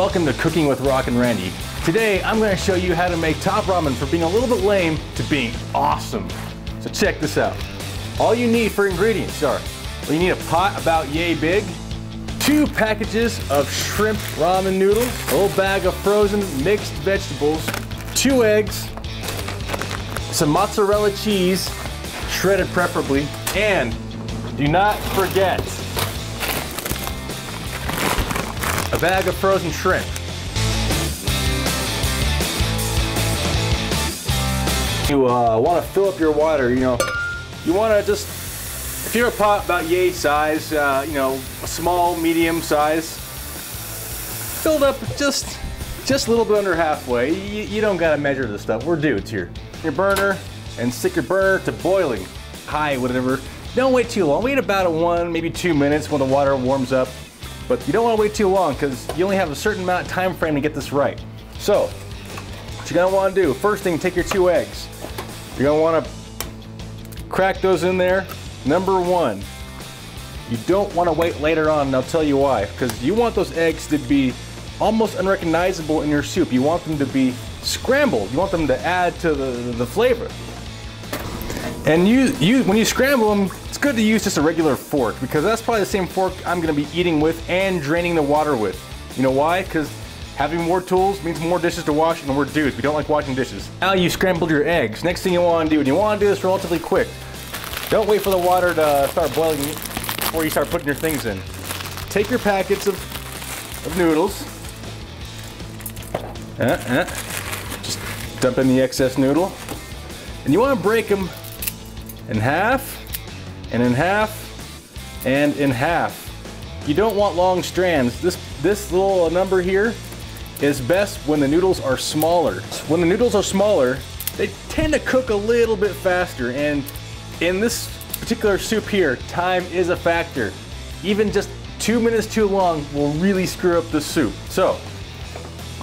welcome to Cooking with Rock and Randy. Today I'm going to show you how to make top ramen from being a little bit lame to being awesome. So check this out. All you need for ingredients are, well, you need a pot about yay big, 2 packages of shrimp ramen noodles, a little bag of frozen mixed vegetables, 2 eggs, some mozzarella cheese, shredded preferably, and do not forget a bag of frozen shrimp. You want to fill up your water, you want to just, if you're a pot about yay size, a small, medium size, fill it up just a little bit under halfway. You don't got to measure this stuff, we're dudes here. Your burner, and stick your burner to boiling, high, whatever. Don't wait too long, wait about 1, maybe 2 minutes when the water warms up. But you don't want to wait too long because you only have a certain amount of time frame to get this right. So, what you're going to want to do, first thing, take your 2 eggs. You're going to want to crack those in there. Number 1, you don't want to wait later on, and I'll tell you why. Because you want those eggs to be almost unrecognizable in your soup. You want them to be scrambled. You want them to add to the flavor. And when you scramble them, it's good to use just a regular fork because that's probably the same fork I'm going to be eating with and draining the water with. You know why? Because having more tools means more dishes to wash, and we're dudes. We don't like washing dishes. Now you scrambled your eggs. Next thing you want to do, and you want to do this relatively quick. Don't wait for the water to start boiling before you start putting your things in. Take your packets of noodles. Just dump in the excess noodle. And you want to break them in half, and in half, and in half. You don't want long strands. This little number here is best when the noodles are smaller. When the noodles are smaller, they tend to cook a little bit faster, and in this particular soup here, time is a factor. Even just 2 minutes too long will really screw up the soup. So,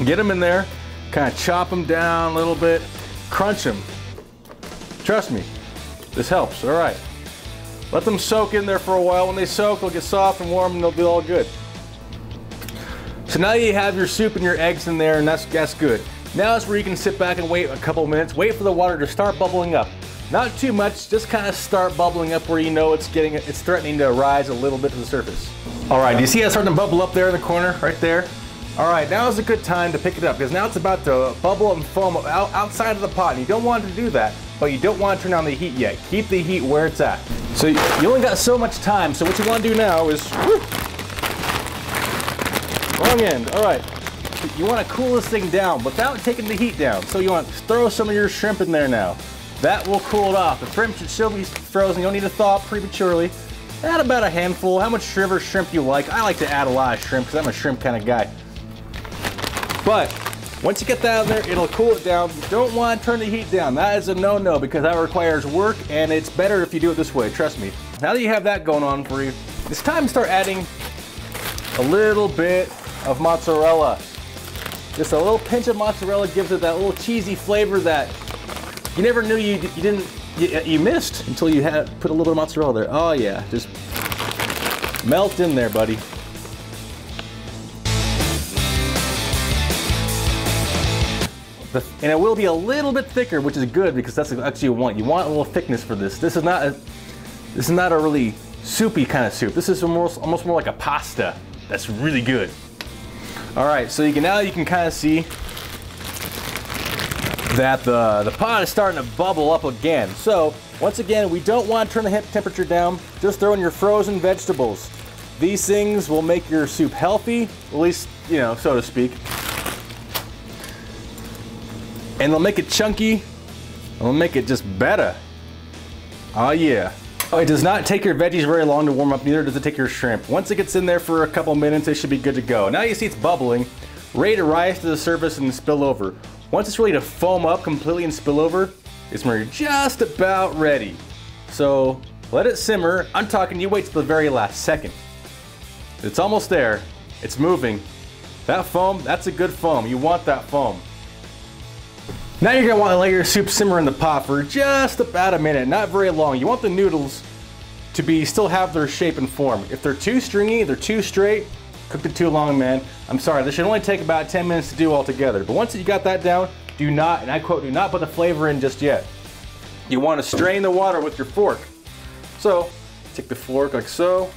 get them in there, kind of chop them down a little bit, crunch them. Trust me, this helps. All right. Let them soak in there for a while. When they soak, they'll get soft and warm and they'll be all good. So now you have your soup and your eggs in there, and that's good. Now is where you can sit back and wait a couple minutes. Wait for the water to start bubbling up. Not too much, just kind of start bubbling up where you know it's threatening to rise a little bit to the surface. All right, do you see that starting to bubble up there in the corner, right there? All right, now is a good time to pick it up because now it's about to bubble and foam outside of the pot, and you don't want it to do that, but you don't want to turn on the heat yet. Keep the heat where it's at. So you only got so much time, so what you want to do now is, wrong end, all right. You want to cool this thing down without taking the heat down. So you want to throw some of your shrimp in there now. That will cool it off. The shrimp should still be frozen. You don't need to thaw it prematurely. Add about a handful, how much shrimp you like. I like to add a lot of shrimp because I'm a shrimp kind of guy. But once you get that in there, it'll cool it down. You don't want to turn the heat down. That is a no-no because that requires work, and it's better if you do it this way, trust me. Now that you have that going on for you, it's time to start adding a little bit of mozzarella. Just a little pinch of mozzarella gives it that little cheesy flavor that you never knew you missed until you put a little bit of mozzarella there. Oh yeah, just melt in there, buddy. And it will be a little bit thicker, which is good because that's actually what you want. You want a little thickness for this. This is not a really soupy kind of soup. This is almost more like a pasta. That's really good. All right, so now you can kind of see that the pot is starting to bubble up again. So once again, we don't want to turn the temperature down. Just throw in your frozen vegetables. These things will make your soup healthy, at least, so to speak. And they'll make it chunky, and they'll make it just better. Oh yeah. Oh, it does not take your veggies very long to warm up, neither does it take your shrimp. Once it gets in there for a couple minutes, it should be good to go. Now you see it's bubbling, ready to rise to the surface and spill over. Once it's ready to foam up completely and spill over, it's when you're just about ready. So let it simmer. I'm talking, you wait till the very last second. It's almost there. It's moving. That foam, that's a good foam. You want that foam. Now you're going to want to let your soup simmer in the pot for just about a minute, not very long. You want the noodles to still have their shape and form. If they're too stringy, they're too straight, Cooked it too long, man. I'm sorry, this should only take about 10 minutes to do altogether. But once you got that down, do not, and I quote, do not put the flavor in just yet. You want to strain the water with your fork. So, take the fork like so,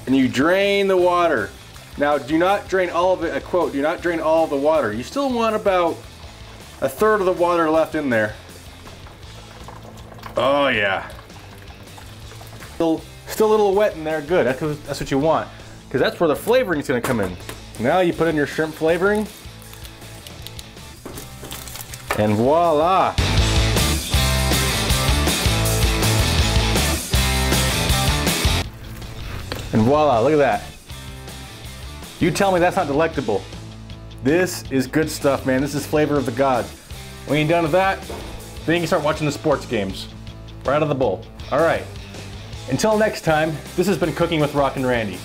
and you drain the water. Now, do not drain all of it, I quote, do not drain all of the water. You still want about a third of the water left in there. Oh yeah. Still a little wet in there, good, that's what you want. Because that's where the flavoring is going to come in. Now you put in your shrimp flavoring, and voila! And voila, look at that. You tell me that's not delectable. This is good stuff, man. This is flavor of the gods. When you're done with that, then you can start watching the sports games. Right out of the bowl. All right. Until next time, this has been Cooking with Rockin' Randy.